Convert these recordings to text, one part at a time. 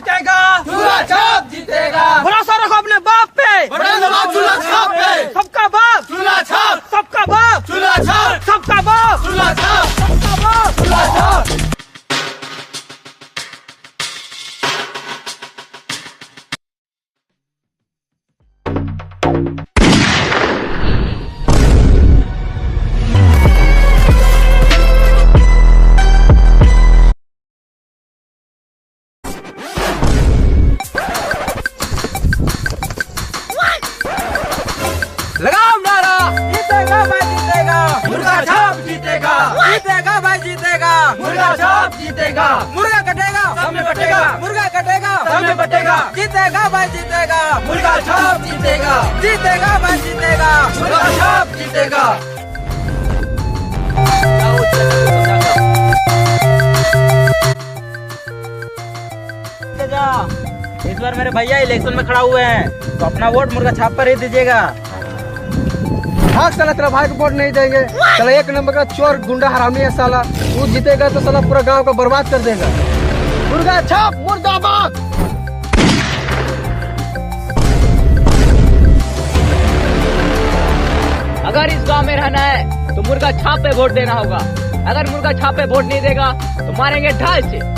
जीतेगा, चूल्हा छाप जीतेगा। भरोसा रखो अपने बाप पे, चूल्हा छाप पे। सबका बाप चूल्हा छाप, सबका बाप चूल्हा छाप, सबका बाप चूल्हा छाप, सबका बाप। चूल्हा छाप। लगाओ नारा, जीतेगा भाई जीतेगा, मुर्गा छाप जीतेगा, जीतेगा भाई जीतेगा, मुर्गा छाप जीतेगा। मुर्गा कटेगा सब में बटेगा, मुर्गा कटेगा सब में बटेगा। जीतेगा भाई जीतेगा, मुर्गा छाप जीतेगा, जीतेगा भाई जीतेगा। मुर्गा छाप जीतेगा। इस बार मेरे भैया इलेक्शन में खड़ा हुए हैं तो अपना वोट मुर्गा छाप पर ही दीजिएगा। हाँ साला तेरा भाई को वोट नहीं देंगे। साला एक नंबर का चोर गुंडा हरामी है साला। तू जीतेगा तो साला पूरा गांव को बर्बाद कर देगा। मुर्गा छाप मुर्दाबाद। अगर इस गांव में रहना है तो मुर्गा छाप पे वोट देना होगा। अगर मुर्गा छाप पे वोट नहीं देगा तो मारेंगे ढाल से।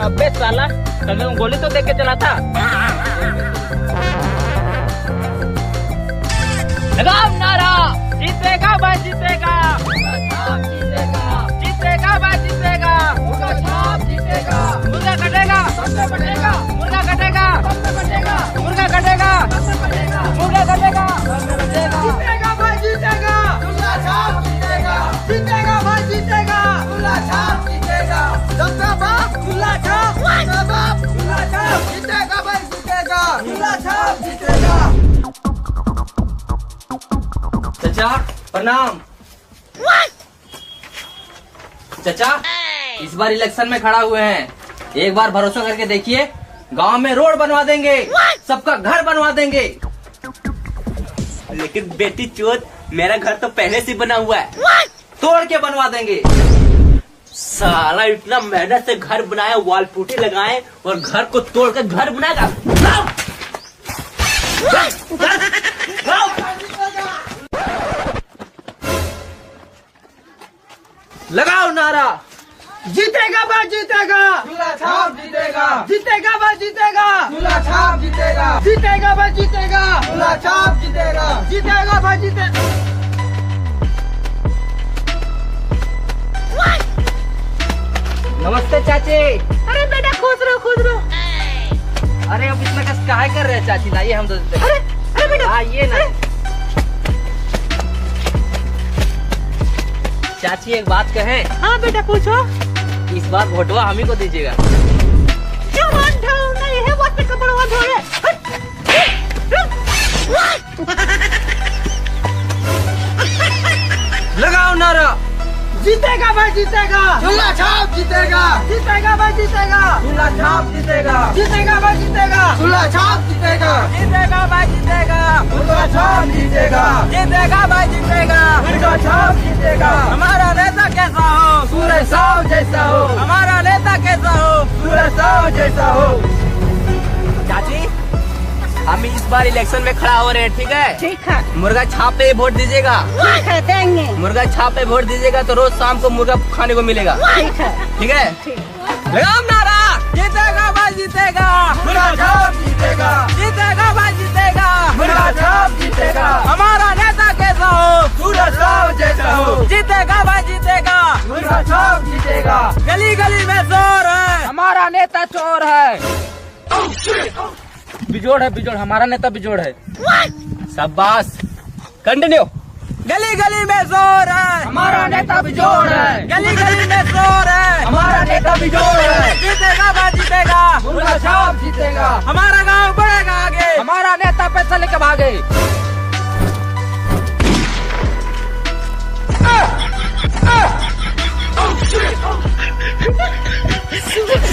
अबे साला, कल मैं गोली तो देख के चला था। लगाओ नारा, जीतेगा भाई जीतेगा, जीतेगा भाई जीतेगा, मुर्गा छाप जीतेगा। मुर्गा कटेगा सबसे बटेगा, मुर्गा कटेगा सबसे बटेगा, मुर्गा कटेगा सबसे बटेगा, मुर्गा कटेगा सबसे बटेगा। जीतेगा भाई जीतेगा, चूल्हा छाप जीतेगा, जीतेगा भाई जीतेगा, चूल्हा छाप जीतेगा। सबका बाप चूल्हा छाप, सबका बाप चूल्हा छाप, जीतेगा भाई जीतेगा, चूल्हा छाप जीतेगा। चाचा प्रणाम। चाचा इस बार इलेक्शन में खड़ा हुए हैं, एक बार भरोसा करके देखिए, गांव में रोड बनवा देंगे, सबका घर बनवा देंगे। लेकिन बेटी चोद, मेरा घर तो पहले से बना हुआ है। तोड़ के बनवा देंगे। साला इतना मेहनत से घर बनाया, वॉल पुट्टी लगाए और घर को तोड़ कर घर बनाएगा। लगाओ नारा, जीतेगा भाई जीतेगा, चूल्हा छाप जीतेगा, जीतेगा भाई जीतेगा, चूल्हा छाप जीतेगा, जीतेगा भाई जीतेगा, चूल्हा छाप जीतेगा। जीतेगा भाई जीतेगा। नमस्ते चाची। अरे बेटा खुश रहो खुश रहो। अरे अब इतना कस काहे कर रहे हैं चाची, लाइए हम दे देते हैं। अरे बेटा आइए ना। चाची एक बात कहें, हाँ बेटा पूछो। इस बार वोटवा हम ही को दीजिएगा। जवान ढाल नहीं है, वक्त का बड़वा धोए। लगाओ नारा, जीतेगा भाई जीतेगा, चूल्हा छाप जीतेगा, जीतेगा भाई जीतेगा, चूल्हा छाप जीतेगा। जीतेगा भाई जीतेगा, चूल्हा छाप जीतेगा, जीतेगा भाई जीतेगा, मुर्गा छाप जीतेगा, जीतेगा भाई जीतेगा। मुर्गा छाप जीतेगा। हमारा नेता कैसा हो, सूरज साव जैसा हो, हमारा नेता कैसा हो। सूरज साव जैसा हो। चाची हम इस बार इलेक्शन में खड़ा हो रहे हैं, ठीक है? ठीक है मुर्गा छाप पे वोट दीजिएगा। ठीक है देंगे। मुर्गा छाप पे वोट दीजिएगा तो रोज शाम को मुर्गा खाने को मिलेगा। ठीक है ठीक है? लगाओ नारा, जीतेगा भाई जीतेगा, मुर्गा छाप जीतेगा, जीतेगा भाई जीतेगा। मुर्गा छाप जीतेगा। हमारा नेता कैसा हो, सूरज साव जैसा हो, जीतेगा भाई जीतेगा। मुर्गा छाप जीतेगा। गली गली में शोर है, हमारा नेता चोर है। बिजोड़ है, बिजोड़, हमारा नेता बिजोड़ है। शाबाश, कंटिन्यू। गली गली में शोर है, हमारा नेता बिजोड़ है, गली गली में शोर है। हमारा नेता बिजोड़ है। जीतेगा भाई जीतेगा, मुर्गा छाप जीतेगा। हमारा गांव बढ़ेगा आगे, हमारा नेता पैसा लेके भागे।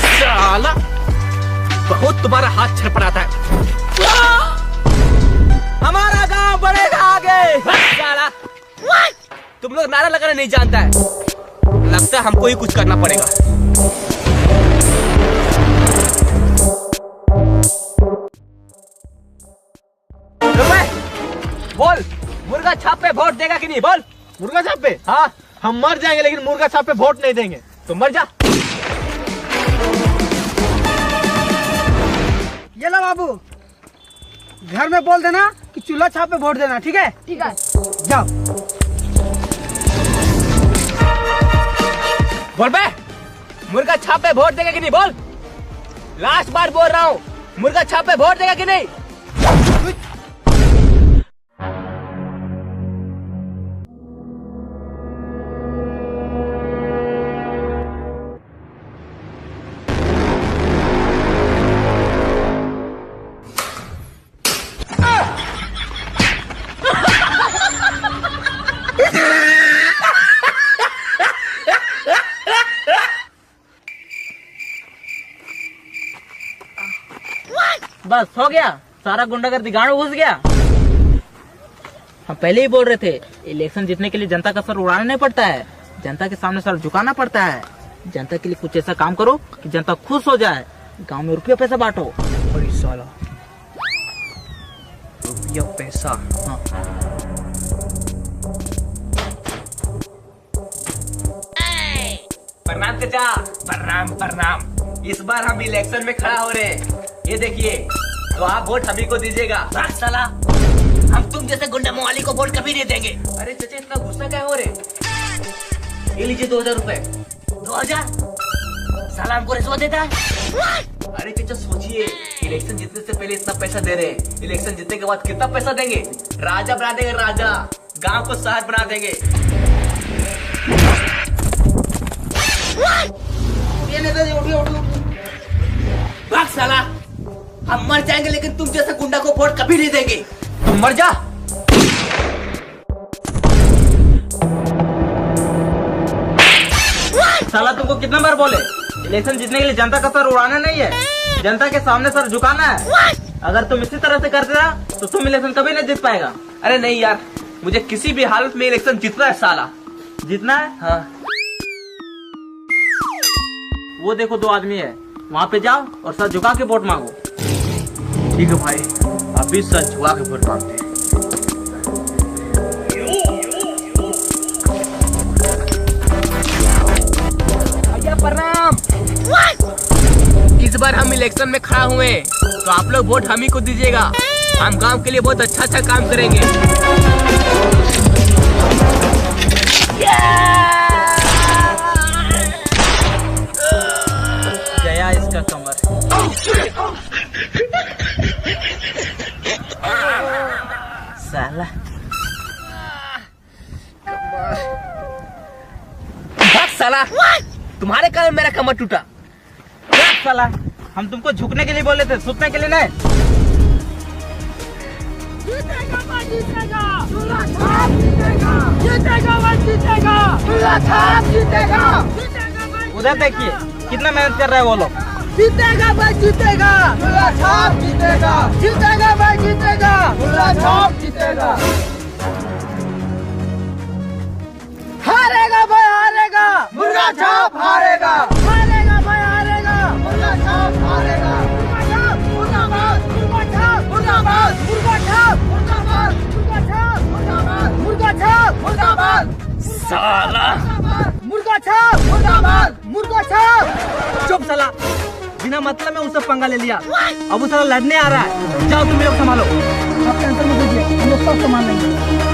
साला बहुत तुम्हारा हाथ छड़पड़ाता है। करना नहीं जानता है। लगता है हमको ही कुछ करना पड़ेगा। बोल, मुर्गा छाप पे वोट देगा कि नहीं? बोल। मुर्गा छाप पे? हाँ, हम मर जाएंगे लेकिन मुर्गा छाप पे वोट नहीं देंगे। तो मर जा। ये लो बाबू, घर में बोल देना कि चूल्हा छाप पे वोट देना, ठीक है? ठीक है। जाओ। बोल बे, मुर्गा छाप पे वोट देगा कि नहीं? बोल। लास्ट बार बोल रहा हूँ, मुर्गा छाप पे वोट देगा कि नहीं? बस हो गया, सारा गुंडागर्दी गांव में घुस गया। हम पहले ही बोल रहे थे, इलेक्शन जीतने के लिए जनता का सर उड़ाना नहीं पड़ता है, जनता के सामने सर झुकाना पड़ता है। जनता के लिए कुछ ऐसा काम करो कि जनता खुश हो जाए। गांव में रुपया पैसा बांटो। अरे साला, रुपया पैसा। हाँ। प्रणाम चाचा, प्रणाम प्रणाम। इस बार हम इलेक्शन में खड़ा हो रहे हैं, ये देखिए। तो आप वोट हमी को दीजिएगा। साला, हम तुम जैसे गुंडा मवाली को वोट कभी नहीं देंगे। अरे चाचा, इतना गुस्सा क्या हो रहे? ये लीजिए 2000 रुपए। 2000? साला हमको रिश्वत देता है। अरे चाचा सोचिए, इलेक्शन जीतने से पहले इतना पैसा दे रहे हैं, इलेक्शन जीतने के बाद कितना पैसा देंगे? राजा बना देंगे, राजा। गांव को शहर बना देंगे। भाग साला, हम मर जाएंगे लेकिन तुम जैसा गुंडा को वोट कभी नहीं देंगे। तुम मर जा। साला तुमको कितना बार बोले, इलेक्शन जीतने के लिए जनता का सर उड़ाना नहीं है, जनता के सामने सर झुकाना है। अगर तुम इसी तरह से करते रहा तो तुम इलेक्शन कभी नहीं जीत पाएगा। अरे नहीं यार, मुझे किसी भी हालत में इलेक्शन जीतना है साला। जीतना है? हाँ। वो देखो 2 आदमी है, वहाँ पे जाओ और सर झुका के वोट मांगो। ठीक है भाई, अभी सर झुका के वोट मांगते हैं। भैया प्रणाम। इस बार हम इलेक्शन में खड़ा हुए हैं, तो आप लोग वोट हम ही को दीजिएगा। हम गांव के लिए बहुत अच्छा काम करेंगे। गया इसका कमर। साला भाग साला, तुम्हारे कारण मेरा कमर टूटा। साला, हम तुमको झुकने के लिए बोले थे, सुतने के लिए नहीं। जीतेगा भाई, जीतेगा। चूल्हा छाप जीतेगा। जीतेगा भाई, जीतेगा। चूल्हा छाप जीतेगा। जीतेगा भाई। उधर देखिए कितना मेहनत कर रहे हैं वो लोग। जीतेगा भाई, जीतेगा। चूल्हा छाप जीतेगा। जीतेगा भाई, जीतेगा। चूल्हा छाप जीतेगा। हारेगा भाई, हारेगा। मुर्गा छाप हारेगा। हारेगा भाई, हारेगा। मुर्गा छाप हारेगा। मुर्गा छाप मुर्दाबाद। मुर्गा छाप मुर्दाबाद। मुर्गा छाप मुर्दाबाद। मुर्गा छाप मुर्दाबाद। मुर्गा छाप मुर्दाबाद। साला मुर्गा छाप मुर्दाबाद। मुर्गा छाप। चुप साला, बिना मतलब में उससे पंगा ले लिया। अब वो साला लड़ने आ रहा है। जाओ तुम लोग संभालो। आप टेंशन मत लीजिए, हम लोग सब संभाल लेंगे।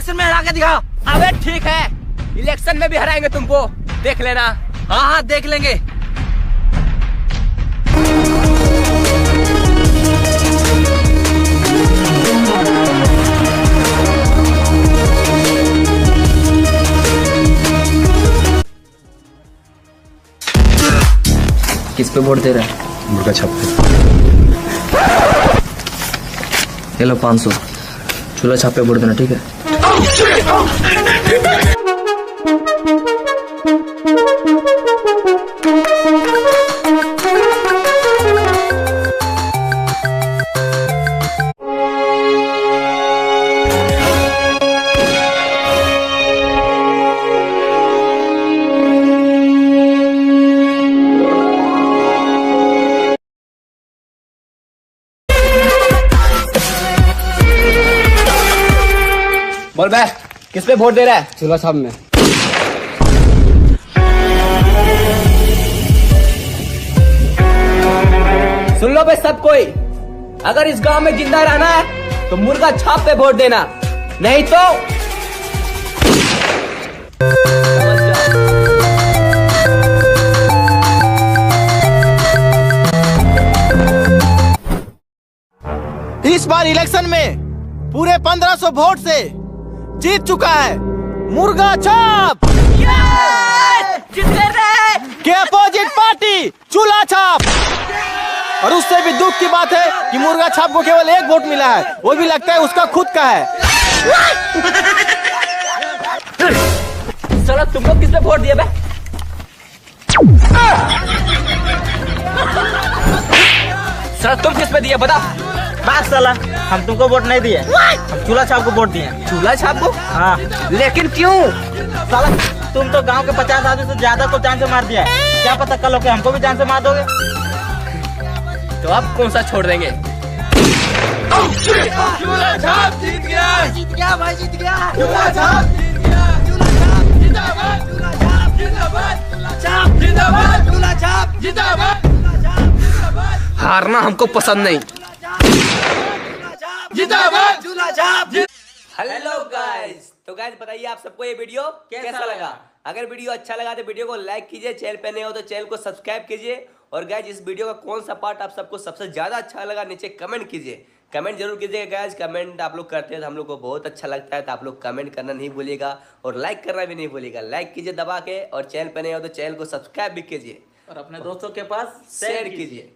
इलेक्शन में हरा के दिखा। अबे ठीक है, इलेक्शन में भी हराएंगे तुमको, देख लेना। हाँ हाँ देख लेंगे। किस पे वोट दे रहा है? मुर्गा छाप पे। ये लो 500, चूल्हा छाप पे वोट देना, ठीक है? बोल बे, किस पे वोट दे रहा है? चूल्हा छाप में। सुन लो बे सब कोई, अगर इस गांव में जिंदा रहना है तो मुर्गा छाप पे वोट देना, नहीं तो इस बार इलेक्शन में पूरे 1500 वोट से जीत चुका है मुर्गा छाप के अपोजिट पार्टी चूल्हा छाप। और उससे भी दुख की बात है कि मुर्गा छाप को केवल 1 वोट मिला है, वो भी लगता है उसका खुद का है। साला तुम लोग किस पे वोट दिए बे? साला तुम किस पे दिए बता? बस साला, हम तुमको वोट नहीं दिए, हम चूल्हा छाप को वोट दिए। चूल्हा छाप को? हाँ। लेकिन क्यों? साला तुम तो गांव के 50 आदमी से ज्यादा को जान से मार दिया है, क्या पता कल होके हमको भी जान से मार दोगे। तो अब कौन सा छोड़ देंगे? चूल्हा छाप जीत गया, जीत गया भाई, जीत गया। चूल्हा छाप जीत गया, चूल्हा छाप जिंदाबाद, चूल्हा छाप जिंदाबाद, चूल्हा छाप जिंदाबाद, चूल्हा छाप जिंदाबाद, चूल्हा छाप जिंदाबाद, हारना हमको पसंद नहीं। जिंदाबाद, चूल्हा छाप। हेलो गाइस, तो गाइस बताइए आप सबको ये वीडियो कैसा लगा? अगर वीडियो अच्छा लगा तो वीडियो को लाइक कीजिए, चैनल पे नए हो तो चैनल को सब्सक्राइब कीजिए। और गाइस इस वीडियो का कौन सा पार्ट आप सबको सबसे ज्यादा अच्छा लगा नीचे कमेंट कीजिए, कमेंट जरूर कीजिएगा गाइस। कमेंट आप लोग करते हैं तो हम लोग को बहुत अच्छा लगता है, तो आप लोग कमेंट करना नहीं भूलिएगा और लाइक करना भी नहीं भूलिएगा। लाइक कीजिए दबा के, और चैनल पे नए हो तो चैनल को सब्सक्राइब भी कीजिए और अपने दोस्तों के पास शेयर कीजिए।